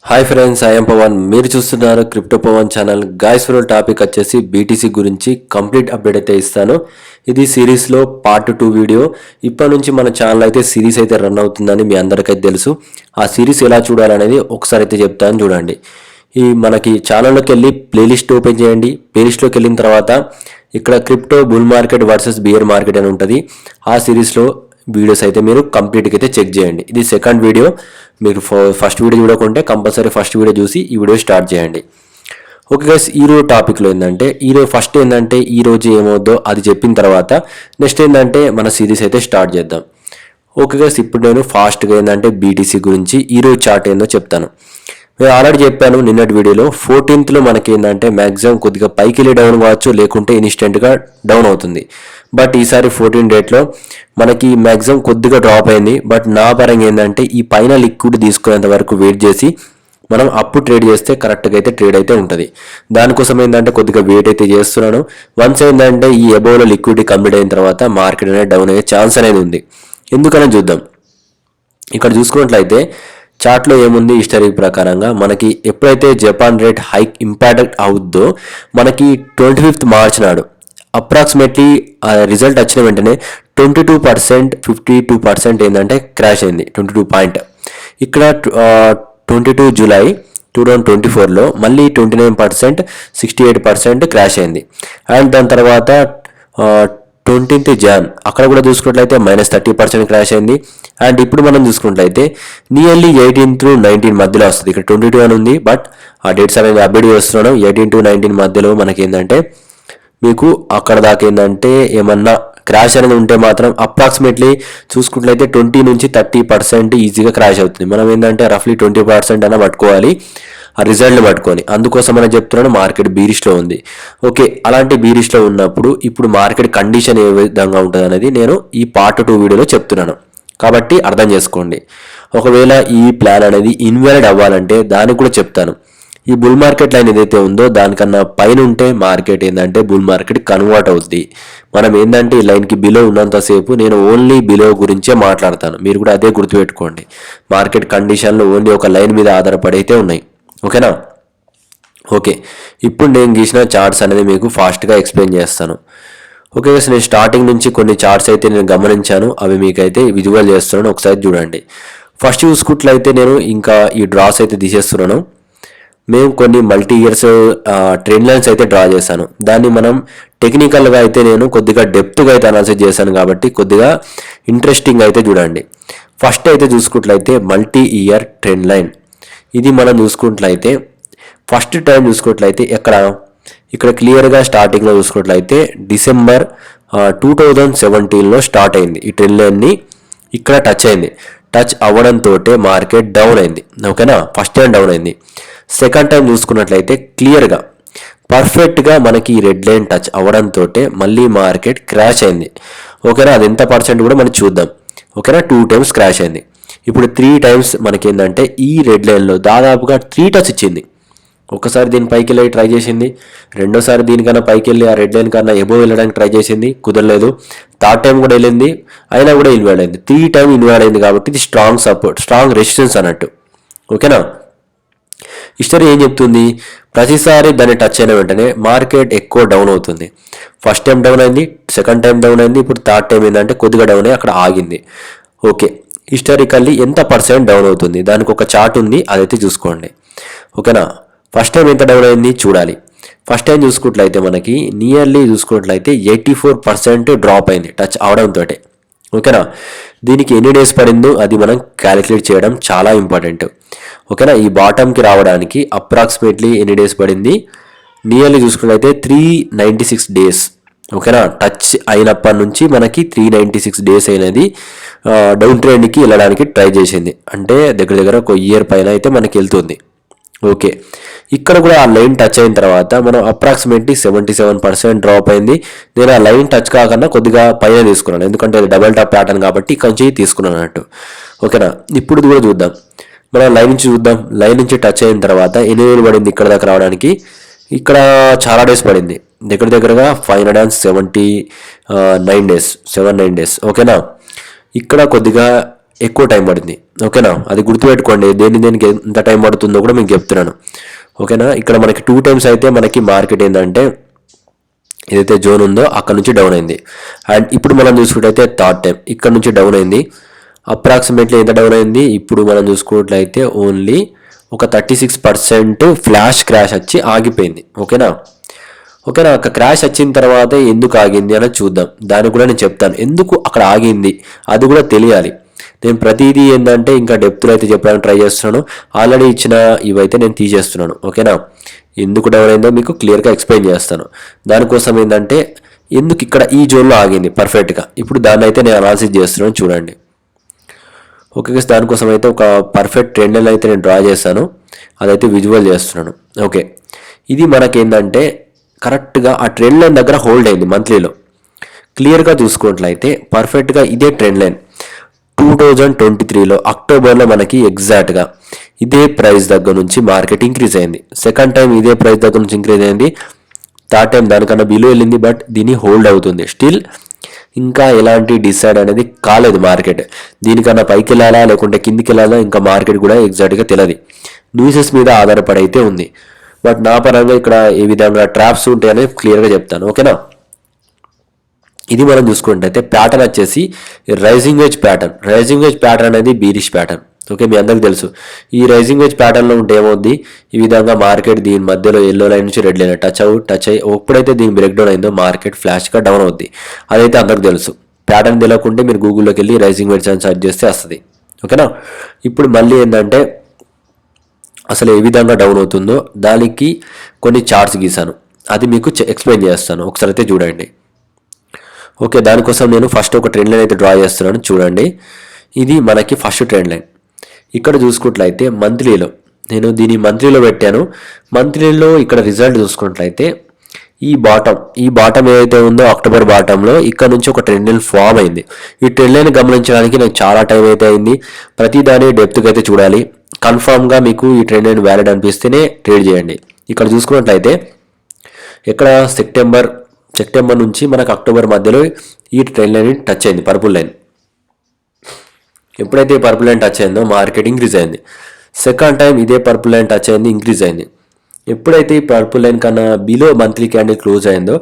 Hi friends, I'm Pavan. మీరు చూస్తున్నారు crypto Pavan channel. Guys for topic వచ్చేసి బీటీసీ గురించి కంప్లీట్ అప్డేట్ అయితే ఇస్తాను. ఇది సిరీస్లో పార్ట్ 2 వీడియో. ఇప్పటి నుంచి మన ఛానల్ అయితే సిరీస్ అయితే రన్ అవుతుందని మీ అందరికైతే తెలుసు. ఆ సిరీస్ ఎలా చూడాలనేది ఒకసారి అయితే చెప్తాను, చూడండి. ఈ మనకి ఛానల్లోకి వెళ్ళి ప్లేలిస్ట్ ఓపెన్ చేయండి. ప్లేలిస్ట్లోకి వెళ్ళిన తర్వాత ఇక్కడ crypto bull market versus bear market అని ఉంటుంది. ఆ సిరీస్లో వీడియోస్ అయితే మీరు కంప్లీట్గా అయితే చెక్ చేయండి. ఇది సెకండ్ వీడియో. మీరు ఫస్ట్ వీడియో చూడకుంటే కంపల్సరీ ఫస్ట్ వీడియో చూసి ఈ వీడియో స్టార్ట్ చేయండి. ఓకే గైస్, ఈరోజు టాపిక్లో ఏంటంటే ఫస్ట్ ఏంటంటే ఈరోజు ఏమవుద్దో అది చెప్పిన తర్వాత నెక్స్ట్ ఏంటంటే మన సిరీస్ అయితే స్టార్ట్ చేద్దాం. ఓకే గైస్, ఇప్పుడు నేను ఫాస్ట్గా ఏంటంటే బీటీసీ గురించి ఈరోజు చార్ట్ ఏందో చెప్తాను. నేను ఆల్రెడీ చెప్పాను నిన్నటి వీడియోలో. 14th మనకి ఏంటంటే మ్యాక్సిమం కొద్దిగా పైకి వెళ్ళి డౌన్ కావచ్చు, లేకుంటే ఇన్స్టెంట్గా డౌన్ అవుతుంది. బట్ ఈసారి 14 డేట్లో మనకి మ్యాక్సిమం కొద్దిగా డ్రాప్ అయింది. బట్ నా పరంగా ఏంటంటే ఈ పైన లిక్విడ్ తీసుకునేంత వరకు వెయిట్ చేసి మనం అప్పుడు ట్రేడ్ చేస్తే కరెక్ట్గా అయితే ట్రేడ్ అయితే ఉంటుంది. దానికోసం ఏంటంటే కొద్దిగా వెయిట్ అయితే చేస్తున్నాను. వన్స్ ఏంటంటే ఈ అబోవ్లో లిక్విడిటీ కంప్లీట్ అయిన తర్వాత మార్కెట్ అనేది డౌన్ అయ్యే ఛాన్స్ అనేది ఉంది. ఎందుకని చూద్దాం. ఇక్కడ చూసుకున్నట్లయితే చార్ట్లో ఏముంది, హిస్టరీ ప్రకారంగా మనకి ఎప్పుడైతే జపాన్ రేట్ హైక్ ఇంపాక్ట్ అవుద్దో మనకి 25th మార్చ్ నాడు అప్రాక్సిమేట్లీ రిజల్ట్ వచ్చిన వెంటనే 22%, 52% ఏంటంటే క్రాష్ అయింది. 22 పాయింట్. ఇక్కడ 22 జూలై 2024లో మళ్ళీ 29%, 68% క్రాష్ అయింది. అండ్ దాని తర్వాత 20th జాన్ అక్కడ కూడా చూసుకున్నట్లయితే -30% క్రాష్ అయింది. అండ్ ఇప్పుడు మనం చూసుకున్నట్లయితే నియర్లీ 18 to 19 మధ్యలో వస్తుంది. ఇక్కడ 22 అని ఉంది, బట్ ఆ డేట్స్ అనేది అప్డేట్ చేస్తున్నాను. 18 to 19 మధ్యలో మనకి ఏంటంటే మీకు అక్కడ దాకా ఏంటంటే ఏమన్నా క్రాష్ అనేది ఉంటే మాత్రం అప్రాక్సిమేట్లీ చూసుకున్నట్లయితే 20 నుంచి 30% ఈజీగా క్రాష్ అవుతుంది. మనం ఏంటంటే రఫ్లీ 20% అయినా పట్టుకోవాలి ఆ రిజల్ట్ని పట్టుకొని. అందుకోసం మనం చెప్తున్నాను మార్కెట్ బీరిష్లో ఉంది. ఓకే, అలాంటి బీరిష్లో ఉన్నప్పుడు ఇప్పుడు మార్కెట్ కండిషన్ ఏ విధంగా ఉంటుంది అనేది నేను ఈ పార్ట్ 2 వీడియోలో చెప్తున్నాను. కాబట్టి అర్థం చేసుకోండి. ఒకవేళ ఈ ప్లాన్ అనేది ఇన్వాలిడ్ అవ్వాలంటే దానికి కూడా చెప్తాను. ఈ బుల్ మార్కెట్ లైన్ ఏదైతే ఉందో దానికన్నా పైన ఉంటే మార్కెట్ ఏంటంటే బుల్ మార్కెట్ కన్వర్ట్ అవుద్ది. మనం ఏంటంటే ఈ లైన్కి బిలో ఉన్నంతసేపు నేను ఓన్లీ బిలో గురించే మాట్లాడతాను. మీరు కూడా అదే గుర్తుపెట్టుకోండి. మార్కెట్ కండిషన్లు ఓన్లీ ఒక లైన్ మీద ఆధారపడి అయితే ఉన్నాయి. ఓకేనా? ఓకే, ఇప్పుడు నేను గీసిన చార్ట్స్ అనేది మీకు ఫాస్ట్గా ఎక్స్ప్లెయిన్ చేస్తాను. ఓకే గైస్, నేను స్టార్టింగ్ నుంచి కొన్ని చార్ట్స్ అయితే నేను గమనించాను. అవి మీకైతే విజువల్ చేస్తున్నాను, ఒకసారి చూడండి. ఫస్ట్ చూసుకున్నట్లయితే నేను ఇంకా ఈ డ్రాస్ అయితే తీసేస్తున్నాను. మేము కొన్ని మల్టీ ఇయర్స్ ట్రెండ్ లైన్స్ అయితే డ్రా చేశాను. దాన్ని మనం టెక్నికల్గా అయితే నేను కొద్దిగా డెప్త్గా అయితే అనాలిసిస్ చేశాను కాబట్టి కొద్దిగా ఇంట్రెస్టింగ్ అయితే చూడండి. ఫస్ట్ అయితే చూసుకున్నట్లయితే మల్టీ ఇయర్ ట్రెండ్ లైన్. ఇది మనం చూసుకున్నట్లయితే ఫస్ట్ టైం చూసుకున్నట్లయితే ఇక్కడ క్లియర్గా స్టార్టింగ్లో చూసుకున్నట్లయితే డిసెంబర్ 2017లో స్టార్ట్ అయింది. ఈ ట్రెండ్ లైన్ని ఇక్కడ టచ్ అయింది. టచ్ అవ్వడంతో మార్కెట్ డౌన్ అయింది. ఓకేనా? ఫస్ట్ టైం డౌన్ అయింది. సెకండ్ టైం చూసుకున్నట్లయితే క్లియర్గా పర్ఫెక్ట్గా మనకి ఈ రెడ్ లైన్ టచ్ అవ్వడంతో మళ్ళీ మార్కెట్ క్రాష్ అయింది. ఓకేనా? అది ఎంత పర్సెంట్ కూడా మనం చూద్దాం. ఓకేనా? 2 times క్రాష్ అయింది. ఇప్పుడు 3 times మనకి ఏంటంటే ఈ రెడ్ లైన్లో దాదాపుగా 3 టచ్ ఇచ్చింది. ఒకసారి దీని పైకి వెళ్ళి ట్రై చేసింది, రెండోసారి దీనికన్నా పైకి వెళ్ళి ఆ రెడ్ లైన్ కన్నా ఎబో వెళ్ళడానికి ట్రై చేసింది, కుదరలేదు. థర్డ్ టైం కూడా వెళ్ళింది, అయినా కూడా ఇన్వాల్వ్ అయింది. 3 times ఇన్వాల్వ్ అయింది కాబట్టి ఇది స్ట్రాంగ్ సపోర్ట్, స్ట్రాంగ్ రెసిస్టెన్స్ అన్నట్టు. ఓకేనా? హిస్టరీ ఏం చెప్తుంది? ప్రతిసారి దాన్ని టచ్ అయిన వెంటనే మార్కెట్ ఎక్కువ డౌన్ అవుతుంది. ఫస్ట్ టైం డౌన్ అయింది, సెకండ్ టైం డౌన్ అయింది, ఇప్పుడు థర్డ్ టైం ఏంటంటే కొద్దిగా డౌన్ అయ్యి అక్కడ ఆగింది. ఓకే, హిస్టారికల్లీ ఎంత పర్సెంట్ డౌన్ అవుతుంది దానికి ఒక చార్ట్ ఉంది, అదైతే చూసుకోండి. ఓకేనా? ఫస్ట్ టైం ఎంత డౌన్ అయింది చూడాలి. ఫస్ట్ టైం చూసుకున్నట్లయితే మనకి నియర్లీ చూసుకున్నట్లయితే 84% డ్రాప్ అయింది టచ్ అవడంతో. ఓకేనా? దీనికి ఎన్ని డేస్ పడిందో అది మనం క్యాలిక్యులేట్ చేయడం చాలా ఇంపార్టెంట్. ఓకేనా? ఈ బాటమ్కి రావడానికి అప్రాక్సిమేట్లీ ఎన్ని డేస్ పడింది? నియర్లీ చూసుకున్నట్లయితే 396 days. ఓకేనా? టచ్ అయినప్పటి నుంచి మనకి 396 days అయినది డౌన్ ట్రెండ్కి వెళ్ళడానికి ట్రై చేసింది. అంటే దగ్గర దగ్గర ఒక ఇయర్ పైన అయితే మనకి వెళ్తుంది. ఓకే, ఇక్కడ కూడా ఆ లైన్ టచ్ అయిన తర్వాత మనం అప్రాక్సిమేట్లీ 77% డ్రాప్ అయింది. నేను ఆ లైన్ టచ్ కాకుండా కొద్దిగా పైన తీసుకున్నాను, ఎందుకంటే అది డబల్ టాప్ ప్యాటర్న్ కాబట్టి ఇక్కడ నుంచి తీసుకున్నాను అన్నట్టు. ఓకేనా? ఇప్పుడు కూడా చూద్దాం, మనం లైన్ నుంచి చూద్దాం. లైన్ నుంచి టచ్ అయిన తర్వాత ఎన్ని రోజులు పడింది ఇక్కడ దాకా రావడానికి? ఇక్కడ చాలా డేస్ పడింది, దగ్గర దగ్గరగా 579 days. ఓకేనా? ఇక్కడ కొద్దిగా ఎక్కువ టైం పడింది. ఓకేనా, అది గుర్తుపెట్టుకోండి. దేనికి ఎంత టైం పడుతుందో కూడా మీకు చెప్తున్నాను. ఓకేనా, ఇక్కడ మనకి 2 టైమ్స్ అయితే మనకి మార్కెట్ ఏంటంటే ఏదైతే జోన్ ఉందో అక్కడ నుంచి డౌన్ అయింది. అండ్ ఇప్పుడు మనం చూసుకుంటే థర్డ్ టైం ఇక్కడ నుంచి డౌన్ అయింది. అప్రాక్సిమేట్లీ ఎంత డౌన్ అయింది, ఇప్పుడు మనం చూసుకున్నట్లయితే ఓన్లీ ఒక 36% ఫ్లాష్ క్రాష్ వచ్చి ఆగిపోయింది. ఓకేనా, ఒక క్రాష్ వచ్చిన తర్వాత ఎందుకు ఆగింది అని చూద్దాం. దాన్ని కూడా నేను చెప్తాను, ఎందుకు అక్కడ ఆగింది అది కూడా తెలియాలి. నేను ప్రతిదీ ఏంటంటే ఇంకా డెప్త్లో అయితే చెప్పడానికి ట్రై చేస్తున్నాను. ఆల్రెడీ ఇచ్చిన ఇవైతే నేను తీసేస్తున్నాను. ఓకేనా, ఎందుకు డౌన్ అయిందో మీకు క్లియర్గా ఎక్స్ప్లెయిన్ చేస్తాను. దానికోసం ఏంటంటే ఎందుకు ఇక్కడ ఈ జోన్లో ఆగింది పర్ఫెక్ట్గా, ఇప్పుడు దాన్ని అయితే నేను అనాలిసిస్ చేస్తున్నాను చూడండి. ఓకే, దానికోసం అయితే ఒక పర్ఫెక్ట్ ట్రెండ్ లైన్ అయితే నేను డ్రా చేశాను, అదైతే విజువల్ చేస్తున్నాను. ఓకే, ఇది మనకేంటంటే కరెక్ట్గా ఆ ట్రెండ్ లైన్ దగ్గర హోల్డ్ అయింది. మంత్లీలో క్లియర్గా చూసుకున్నట్లయితే పర్ఫెక్ట్గా ఇదే ట్రెండ్ లైన్ 2023లో అక్టోబర్లో మనకి ఎగ్జాక్ట్గా ఇదే ప్రైస్ దగ్గర నుంచి మార్కెట్ ఇంక్రీజ్ అయింది. సెకండ్ టైం ఇదే ప్రైస్ దగ్గర నుంచి ఇంక్రీజ్ అయింది. థర్డ్ టైం దానికన్నా బిలో వెళ్ళింది, బట్ దీన్ని హోల్డ్ అవుతుంది. స్టిల్ ఇంకా ఎలాంటి డిసైడ్ అనేది కాలేదు మార్కెట్. దీనికన్నా పైకి వెళ్ళాలా లేకుంటే కిందికి వెళ్ళాలా ఇంకా మార్కెట్ కూడా ఎగ్జాక్ట్గా తెలియదు. న్యూసెస్ మీద ఆధారపడి అయితే ఉంది. బట్ నా పరంగా ఇక్కడ ఏ విధంగా ట్రాప్స్ ఉంటాయని క్లియర్గా చెప్తాను. ఓకేనా, ఇది మనం చూసుకుంటే ప్యాటర్న్ వచ్చేసి rising wedge pattern. Rising wedge pattern అనేది బీరిష్ ప్యాటర్న్. ఓకే, మీ అందరికి తెలుసు. ఈ రైజింగ్ వేజ్ ప్యాటర్న్లో ఉంటే ఏమవుద్ది, ఈ విధంగా మార్కెట్ దీని మధ్యలో ఎల్లో లైన్ నుంచి రెడ్ లైన్ టచ్ అయ్యి ఎప్పుడైతే దీని బ్రేక్ డౌన్ అయిందో మార్కెట్ ఫ్లాష్గా డౌన్ అవుద్ది. అదైతే అందరికి తెలుసు. ప్యాటర్న్ తెలియకుంటే మీరు గూగుల్లోకి వెళ్ళి రైజింగ్ వేజ్ అని సెర్చ్ చేస్తే వస్తుంది. ఓకేనా, ఇప్పుడు మళ్ళీ ఏంటంటే అసలు ఏ విధంగా డౌన్ అవుతుందో దానికి కొన్ని చార్ట్స్ గీసాను, అది మీకు ఎక్స్ప్లెయిన్ చేస్తాను. ఒకసారి అయితే చూడండి. ఓకే, దానికోసం నేను ఫస్ట్ ఒక ట్రెండ్ లైన్ అయితే డ్రా చేస్తున్నాను చూడండి. ఇది మనకి ఫస్ట్ ట్రెండ్ లైన్. ఇక్కడ చూసుకున్నట్లయితే మంత్లీలో నేను దీన్ని మంత్లీలో పెట్టాను. మంత్లీలో ఇక్కడ రిజల్ట్ చూసుకున్నట్లయితే ఈ బాటం ఏదైతే ఉందో అక్టోబర్ బాటంలో ఇక్కడ నుంచి ఒక ట్రెండ్ లైన్ ఫామ్ అయింది. ఈ ట్రెండ్ లైన్ గమనించడానికి నాకు చాలా టైం అయితే అయింది. ప్రతి దాని డెప్త్గా అయితే చూడాలి. కన్ఫామ్గా మీకు ఈ ట్రెండ్ లైన్ వ్యాలిడ్ అనిపిస్తేనే ట్రేడ్ చేయండి. ఇక్కడ చూసుకున్నట్లయితే ఇక్కడ సెప్టెంబర్ నుంచి మనకు అక్టోబర్ మధ్యలో ఈ ట్రెండ్ లైన్ టచ్ అయింది, పర్పుల్ లైన్. ఎప్పుడైతే పర్పుల్ లైన్ టచ్ అయిందో మార్కెట్ ఇంక్రీజ్ అయింది. సెకండ్ టైం ఇదే పర్పుల్ లైన్ టచ్ అయింది, ఇంక్రీజ్ అయింది. ఎప్పుడైతే ఈ పర్పుల్ లైన్ కన్నా బిలో మంత్లీ క్యాండిల్ క్లోజ్ అయిందో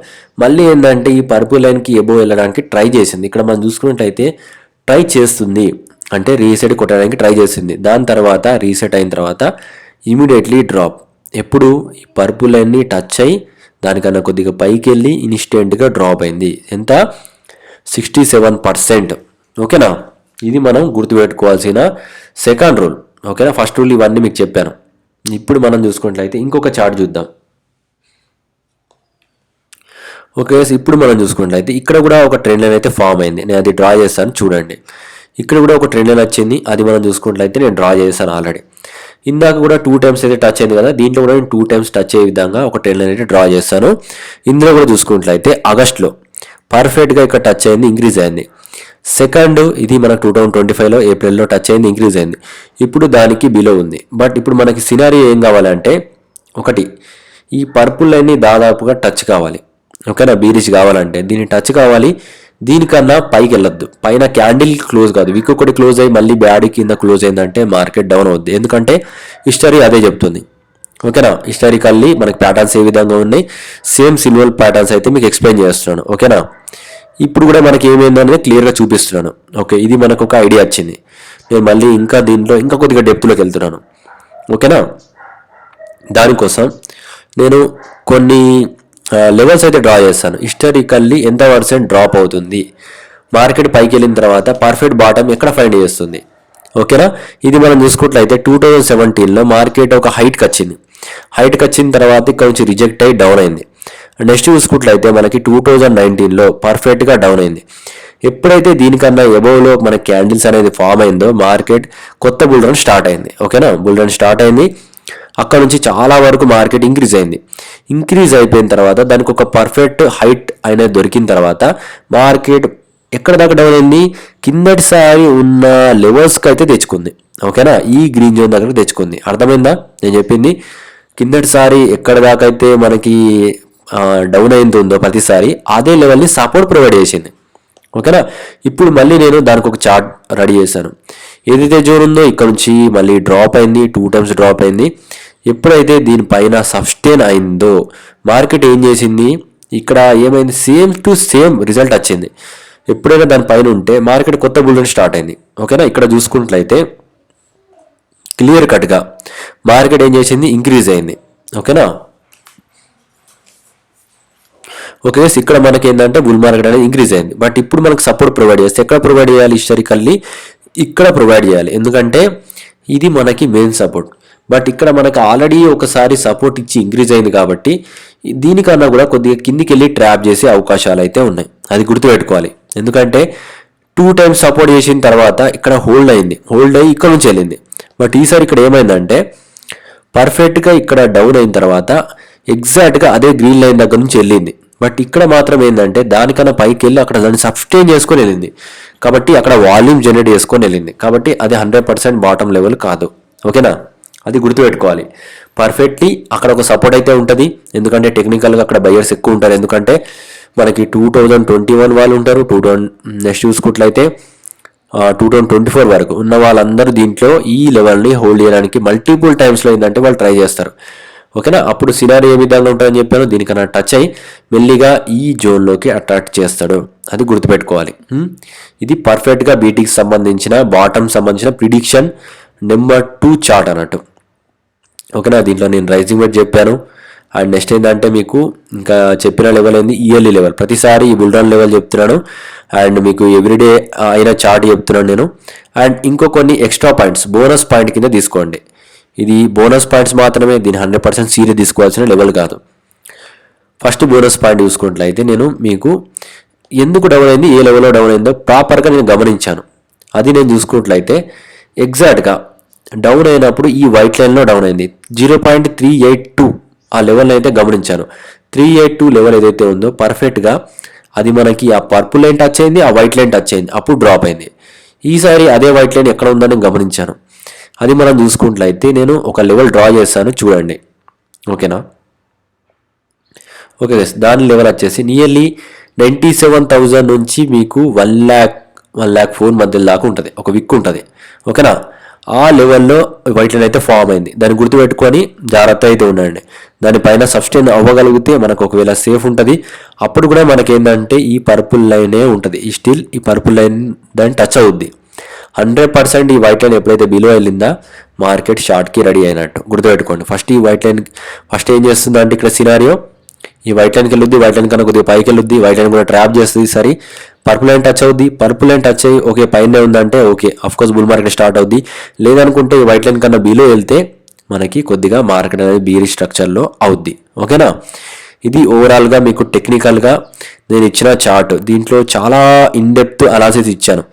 మళ్ళీ ఏంటంటే ఈ పర్పుల్ లైన్కి ఎబో వెళ్ళడానికి ట్రై చేసింది. ఇక్కడ మనం చూసుకున్నట్లయితే ట్రై చేస్తుంది అంటే రీసెట్ కొట్టడానికి ట్రై చేసింది. దాని తర్వాత రీసెట్ అయిన తర్వాత ఇమీడియట్లీ డ్రాప్. ఎప్పుడు ఈ పర్పుల్ లైన్ని టచ్ అయ్యి దానికన్నా కొద్దిగా పైకి వెళ్ళి ఇన్స్టెంట్గా డ్రాప్ అయింది. ఎంత? 67%. ఓకేనా, ఇది మనం గుర్తుపెట్టుకోవాల్సిన సెకండ్ రూల్. ఓకేనా, ఫస్ట్ రూల్ ఇవన్నీ మీకు చెప్పాను. ఇప్పుడు మనం చూసుకున్నట్లయితే ఇంకొక చార్ట్ చూద్దాం. ఓకే, ఇప్పుడు మనం చూసుకున్నట్లయితే ఇక్కడ కూడా ఒక ట్రెండ్ లైన్ అయితే ఫామ్ అయింది. నేను అది డ్రా చేస్తాను చూడండి. ఇక్కడ కూడా ఒక ట్రెండ్ లైన్ వచ్చింది, అది మనం చూసుకున్నట్లయితే నేను డ్రా చేశాను ఆల్రెడీ. ఇందాక కూడా 2 టైమ్స్ అయితే టచ్ అయింది కదా, దీంట్లో కూడా నేను 2 టైమ్స్ టచ్ అయ్యే విధంగా ఒక ట్రెండ్ లైన్ అయితే డ్రా చేస్తాను. ఇందులో కూడా చూసుకున్నట్లయితే ఆగస్ట్లో పర్ఫెక్ట్గా ఇక్కడ టచ్ అయింది, ఇంక్రీజ్ అయింది. సెకండ్ ఇది మనకు 2025లో ఏప్రిల్లో టచ్ అయింది, ఇంక్రీజ్ అయింది. ఇప్పుడు దానికి బిలో ఉంది. బట్ ఇప్పుడు మనకి సినారియో ఏం కావాలంటే ఒకటి ఈ పర్పుల్ లైన్ని దాదాపుగా టచ్ కావాలి. ఓకేనా, బీరిష్ కావాలంటే దీన్ని టచ్ కావాలి. దీనికన్నా పైకి వెళ్ళొద్దు. పైన క్యాండిల్ క్లోజ్ కాదు, వీక్ ఒకటి క్లోజ్ అయ్యి మళ్ళీ బ్యాడ్ కింద క్లోజ్ అయిందంటే మార్కెట్ డౌన్ అవుద్ది. ఎందుకంటే హిస్టరీ అదే చెప్తుంది. ఓకేనా, హిస్టారికల్లీ మనకి ప్యాటర్న్స్ ఏ విధంగా ఉన్నాయి, సేమ్ సిల్వర్ ప్యాటర్న్స్ అయితే మీకు ఎక్స్ప్లెయిన్ చేస్తున్నాను. ఓకేనా, ఇప్పుడు కూడా మనకి ఏమైందనేది క్లియర్గా చూపిస్తున్నాను. ఓకే, ఇది మనకు ఒక ఐడియా వచ్చింది. నేను మళ్ళీ ఇంకా దీంట్లో ఇంకా కొద్దిగా డెప్త్లోకి వెళ్తున్నాను. ఓకేనా, దానికోసం నేను కొన్ని లెవెల్స్ అయితే డ్రా చేస్తాను. హిస్టారికల్లీ ఎంత % డ్రాప్ అవుతుంది, మార్కెట్ పైకి వెళ్ళిన తర్వాత పర్ఫెక్ట్ బాటమ్ ఎక్కడ ఫైండ్ చేస్తుంది. ఓకేనా, ఇది మనం చూసుకున్నట్లయితే 2017లో మార్కెట్ ఒక హైట్కి వచ్చింది. హైట్కి వచ్చిన తర్వాత ఇక్కడ నుంచి రిజెక్ట్ అయ్యి డౌన్ అయింది. నెక్స్ట్ చూసుకున్నట్లయితే మనకి 2019లో పర్ఫెక్ట్గా డౌన్ అయింది. ఎప్పుడైతే దీనికన్నా ఎబోవ్లో మన క్యాండిల్స్ అనేది ఫామ్ అయిందో మార్కెట్ కొత్త బుల్ రన్ స్టార్ట్ అయింది. ఓకేనా, బుల్ రన్ స్టార్ట్ అయింది. అక్కడ నుంచి చాలా వరకు మార్కెట్ ఇంక్రీజ్ అయింది. ఇంక్రీజ్ అయిపోయిన తర్వాత దానికి ఒక పర్ఫెక్ట్ హైట్ అనేది దొరికిన తర్వాత మార్కెట్ ఎక్కడ దాకా డౌన్ అయింది, కిందటిసారి ఉన్న లెవెల్స్కి అయితే తెచ్చుకుంది. ఓకేనా, ఈ గ్రీన్ జోన్ దగ్గర తెచ్చుకుంది. అర్థమైందా నేను చెప్పింది? కిందటిసారి ఎక్కడ దాకా అయితే మనకి డౌన్ అయిందో ప్రతిసారి అదే లెవెల్ని సపోర్ట్ ప్రొవైడ్ చేసింది. ఓకేనా. ఇప్పుడు మళ్ళీ నేను దానికి ఒక చార్ట్ రెడీ చేశాను. ఏదైతే జోన్ ఉందో ఇక్కడ నుంచి మళ్ళీ డ్రాప్ అయింది, 2 times డ్రాప్ అయింది. ఎప్పుడైతే దీనిపైన సబ్స్టైన్ అయిందో మార్కెట్ ఏం చేసింది, ఇక్కడ ఏమైంది, సేమ్ టు సేమ్ రిజల్ట్ వచ్చింది. ఎప్పుడైనా దానిపైన ఉంటే మార్కెట్ కొత్త బుల్ స్టార్ట్ అయింది. ఓకేనా. ఇక్కడ చూసుకున్నట్లయితే క్లియర్ కట్గా మార్కెట్ ఏం చేసింది, ఇంక్రీజ్ అయింది. ఓకేనా. ఓకే, ఇక్కడ మనకి ఏంటంటే బుల్ మార్కెట్ అనేది ఇంక్రీజ్ అయింది. బట్ ఇప్పుడు మనకు సపోర్ట్ ప్రొవైడ్ చేస్తే ఎక్కడ ప్రొవైడ్ చేయాలి, హిస్టారికల్లీ ఇక్కడ ప్రొవైడ్ చేయాలి. ఎందుకంటే ఇది మనకి మెయిన్ సపోర్ట్. బట్ ఇక్కడ మనకు ఆల్రెడీ ఒకసారి సపోర్ట్ ఇచ్చి ఇంక్రీజ్ అయింది కాబట్టి దీనికన్నా కూడా కొద్దిగా కిందికి వెళ్ళి ట్రాప్ చేసే అవకాశాలు అయితే ఉన్నాయి. అది గుర్తుపెట్టుకోవాలి. ఎందుకంటే 2 times సపోర్ట్ చేసిన తర్వాత ఇక్కడ హోల్డ్ అయింది, హోల్డ్ అయ్యి ఇక్కడ నుంచి వెళ్ళింది. బట్ ఈసారి ఇక్కడ ఏమైందంటే పర్ఫెక్ట్గా ఇక్కడ డౌన్ అయిన తర్వాత ఎగ్జాక్ట్గా అదే గ్రీన్ లైన్ దగ్గర నుంచి వెళ్ళింది. బట్ ఇక్కడ మాత్రం ఏంటంటే దానికన్నా పైకి వెళ్ళి అక్కడ దాన్ని సబ్స్టైన్ చేసుకొని వెళ్ళింది. కాబట్టి అక్కడ వాల్యూమ్ జనరేట్ చేసుకొని వెళ్ళింది. కాబట్టి అది 100% బాటమ్ లెవెల్ కాదు. ఓకేనా, అది గుర్తుపెట్టుకోవాలి. పర్ఫెక్ట్లీ అక్కడ ఒక సపోర్ట్ అయితే ఉంటుంది. ఎందుకంటే టెక్నికల్గా అక్కడ బయర్స్ ఎక్కువ ఉంటారు. ఎందుకంటే మనకి 2021 వాళ్ళు ఉంటారు, నెక్స్ట్ చూసుకున్నట్లయితే 2024 వరకు ఉన్న వాళ్ళందరూ దీంట్లో ఈ లెవెల్ని హోల్డ్ చేయడానికి మల్టిపుల్ టైమ్స్లో ఏంటంటే వాళ్ళు ట్రై చేస్తారు. ఓకేనా. అప్పుడు సినారీ ఏ విధంగా ఉంటుందని చెప్పాను, దీనికన్నా టచ్ అయ్యి మెల్లిగా ఈ జోన్లోకి అట్రాక్ట్ చేస్తాడు. అది గుర్తుపెట్టుకోవాలి. ఇది పర్ఫెక్ట్గా బీటీకి సంబంధించిన బాటమ్ సంబంధించిన ప్రిడిక్షన్ నెంబర్ 2 చార్ట్ అన్నట్టు. ఓకేనా. దీంట్లో నేను రైజింగ్ వెయిట్ చెప్పాను. అండ్ నెక్స్ట్ ఏంటంటే మీకు ఇంకా చెప్పిన లెవెల్ ఏంది, ఇయర్లీ లెవెల్. ప్రతిసారి ఈ బుల్రన్ లెవెల్ చెప్తున్నాను అండ్ మీకు ఎవ్రీడే అయిన చార్ట్ చెప్తున్నాను నేను. అండ్ ఇంకో కొన్ని ఎక్స్ట్రా పాయింట్స్ బోనస్ పాయింట్ కింద తీసుకోండి. ఇది బోనస్ పాయింట్స్ మాత్రమే, దీని 100% సీరియస్ తీసుకోవాల్సిన లెవెల్ కాదు. ఫస్ట్ బోనస్ పాయింట్ చూసుకున్నట్లయితే నేను మీకు ఎందుకు డౌన్ అయింది, ఏ లెవెల్లో డౌన్ అయిందో ప్రాపర్గా నేను గమనించాను. అది నేను చూసుకున్నట్లయితే ఎగ్జాక్ట్గా డౌన్ అయినప్పుడు ఈ వైట్ లైన్లో డౌన్ అయింది. 0.382 ఆ లెవెల్ అయితే గమనించాను. 382 లెవెల్ ఏదైతే ఉందో పర్ఫెక్ట్గా అది మనకి ఆ పర్పుల్ లైన్ టచ్ అయింది, ఆ వైట్ లైన్ టచ్ అయింది, అప్పుడు డ్రాప్ అయింది. ఈసారి అదే వైట్ లైన్ ఎక్కడ ఉందని గమనించాను. అది మనం చూసుకున్నట్లయితే నేను ఒక లెవెల్ డ్రా చేస్తాను చూడండి. ఓకేనా. ఓకే గైస్, దాని లెవెల్ వచ్చేసి నియర్లీ 97,000 నుంచి మీకు 1,04 మధ్య దాకా ఉంటుంది, ఒక విక్ ఉంటుంది. ఓకేనా. ఆ లెవెల్లో వైట్ లైన్ అయితే ఫామ్ అయింది. దాన్ని గుర్తుపెట్టుకొని జాగ్రత్త అయితే ఉండండి. దానిపైన సబ్స్టైన్ అవ్వగలిగితే మనకు ఒకవేళ సేఫ్ ఉంటుంది. అప్పుడు కూడా మనకేంటంటే ఈ పర్పుల్ లైనే ఉంటుంది. ఈ స్టిల్ ఈ పర్పుల్ లైన్ దాన్ని టచ్ అవుద్ది. 100% ఈ వైట్ లైన్ ఎప్పుడైతే బిలో వెళ్ళిందా మార్కెట్ షార్ట్కి రెడీ అయినట్టు గుర్తుపెట్టుకోండి. ఫస్ట్ ఈ వైట్ లైన్ ఫస్ట్ ఏం చేస్తుందంటే ఇక్కడ సినారియో ఈ వైట్ లైన్కి వెళ్ళొద్ది, వైట్ లైన్ కన్నా కొద్దిగా పైకి వెళ్ళొద్ది, వైట్ లైన్ కూడా ట్రాప్ చేస్తుంది. సరే పర్పుల్ లైన్ టచ్ అవుద్ది, పర్పుల్ లైన్ టచ్ అయ్యి ఓకే పైన ఉందంటే okay of course bull market start అవుద్ది. లేదనుకుంటే ఈ వైట్ లైన్ కన్నా బిలో వెళ్తే మనకి కొద్దిగా మార్కెట్ అనేది బీరీ స్ట్రక్చర్లో అవుద్ది. ఓకేనా. ఇది ఓవరాల్గా మీకు టెక్నికల్గా నేను ఇచ్చిన చార్ట్. దీంట్లో చాలా ఇన్డెప్త్ అనాలిసిస్ ఇచ్చాను.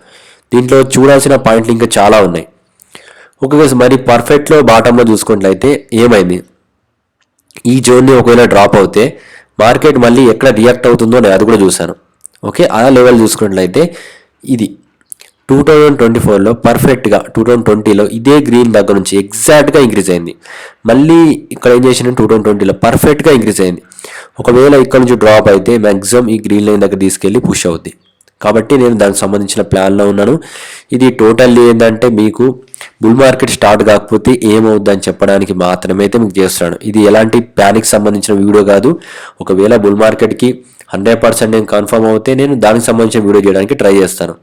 దీంట్లో చూడాల్సిన పాయింట్లు ఇంకా చాలా ఉన్నాయి. ఓకే మరి పర్ఫెక్ట్లో బాటంలో చూసుకున్నట్లయితే ఏమైంది, ఈ జోన్ని ఒకవేళ డ్రాప్ అవుతే మార్కెట్ మళ్ళీ ఎక్కడ రియాక్ట్ అవుతుందో నేను అది కూడా చూశాను. ఓకే, ఆ లెవెల్ చూసుకున్నట్లయితే ఇది 2024లో పర్ఫెక్ట్గా 2020లో ఇదే గ్రీన్ దగ్గర నుంచి ఎగ్జాక్ట్గా ఇంక్రీజ్ అయింది. మళ్ళీ ఇక్కడ ఏం చేసిన 2020లో పర్ఫెక్ట్గా ఇంక్రీజ్ అయింది. ఒకవేళ ఇక్కడ నుంచి డ్రాప్ అయితే మ్యాక్సిమం ఈ గ్రీన్ లైన్ దగ్గర తీసుకెళ్ళి పుష్ అవుద్ది. కాబట్టి నేను దానికి సంబంధించిన ప్లాన్లో ఉన్నాను. ఇది టోటల్లీ ఏంటంటే మీకు బుల్ మార్కెట్ స్టార్ట్ కాకపోతే ఏమవుద్దని చెప్పడానికి మాత్రమే అయితే మీకు చేస్తున్నాను. ఇది ఎలాంటి ప్యానిక్ సంబంధించిన వీడియో కాదు. ఒకవేళ బుల్ మార్కెట్కి 100% నేను కన్ఫర్మ్ అవుతే నేను దానికి సంబంధించిన వీడియో చేయడానికి ట్రై చేస్తాను.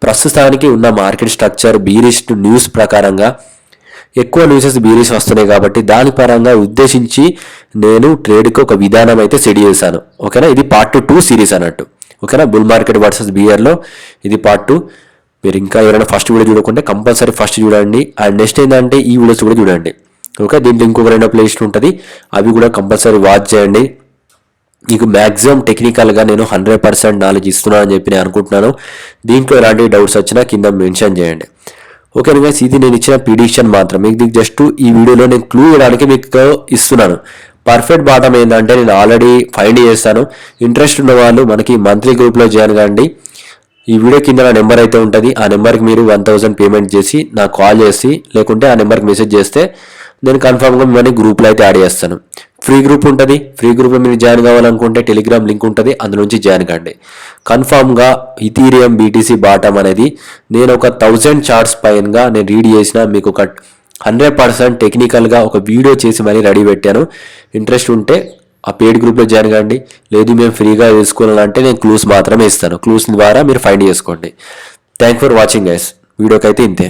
ప్రస్తుతానికి ఉన్న మార్కెట్ స్ట్రక్చర్ బీరిష్ న్యూస్ ప్రకారంగా ఎక్కువ న్యూసెస్ బీరిష్ వస్తున్నాయి కాబట్టి దాని పరంగా ఉద్దేశించి నేను ట్రేడ్కి ఒక విధానం అయితే సెట్ చేశాను. ఓకేనా, ఇది పార్ట్ 2 సిరీస్ అన్నట్టు. ఓకేనా, బుల్ మార్కెట్ వర్సెస్ బియర్లో ఇది పార్ట్ 2. మీరు ఇంకా ఎవరైనా ఫస్ట్ వీడియో చూడకుంటే కంపల్సరీ ఫస్ట్ చూడండి. అండ్ నెక్స్ట్ ఏంటంటే ఈ వీడియోస్ కూడా చూడండి. ఓకే, దీంట్లో ఇంకొక 2 ప్లేలిస్ట్ ఉంటుంది, అవి కూడా కంపల్సరీ వాచ్ చేయండి. మీకు మ్యాక్సిమం టెక్నికల్గా నేను 100% నాలెడ్జ్ ఇస్తున్నానని చెప్పి నేను అనుకుంటున్నాను. దీంట్లో ఎలాంటి డౌట్స్ వచ్చినా కింద మెన్షన్ చేయండి. ఓకే గైస్, ఇది నేను ఇచ్చిన ప్రిడిక్షన్ మాత్రం. మీకు జస్ట్ ఈ వీడియోలో నేను క్లూ ఇవ్వడానికి మీకు ఇస్తున్నాను. పర్ఫెక్ట్ బాటమ్ ఏంటంటే నేను ఆల్రెడీ ఫైండ్ చేస్తాను. ఇంట్రెస్ట్ ఉన్న వాళ్ళు మనకి మంత్లీ గ్రూప్లో జాయిన్ కాండి. ఈ వీడియో కింద నా నెంబర్ అయితే ఉంటుంది. ఆ నెంబర్కి మీరు 1000 పేమెంట్ చేసి నాకు కాల్ చేసి లేకుంటే ఆ నెంబర్కి మెసేజ్ చేస్తే నేను కన్ఫామ్గా మిమ్మల్ని గ్రూప్లో అయితే యాడ్ చేస్తాను. ఫ్రీ గ్రూప్ ఉంటుంది. ఫ్రీ గ్రూప్లో మీరు జాయిన్ కావాలనుకుంటే టెలిగ్రామ్ లింక్ ఉంటుంది, అందులోంచి జాయిన్ కండి. కన్ఫామ్గా ఇథీరియం బీటీసీ బాటమ్ అనేది నేను ఒక 1000 చార్ట్స్ పైనగా నేను రీడ్ చేసిన, మీకు ఒక 100% టెక్నికల్గా ఒక వీడియో చేసి మరీ రెడీ పెట్టాను. ఇంట్రెస్ట్ ఉంటే ఆ పెయిడ్ గ్రూప్లో జాయిన్ కండి. లేదు మేము ఫ్రీగా వేసుకోవాలంటే నేను క్లూస్ మాత్రమే ఇస్తాను. క్లూస్ ద్వారా మీరు ఫైండ్ చేసుకోండి. Thank for watching guys. వీడియోకి అయితే ఇంతే.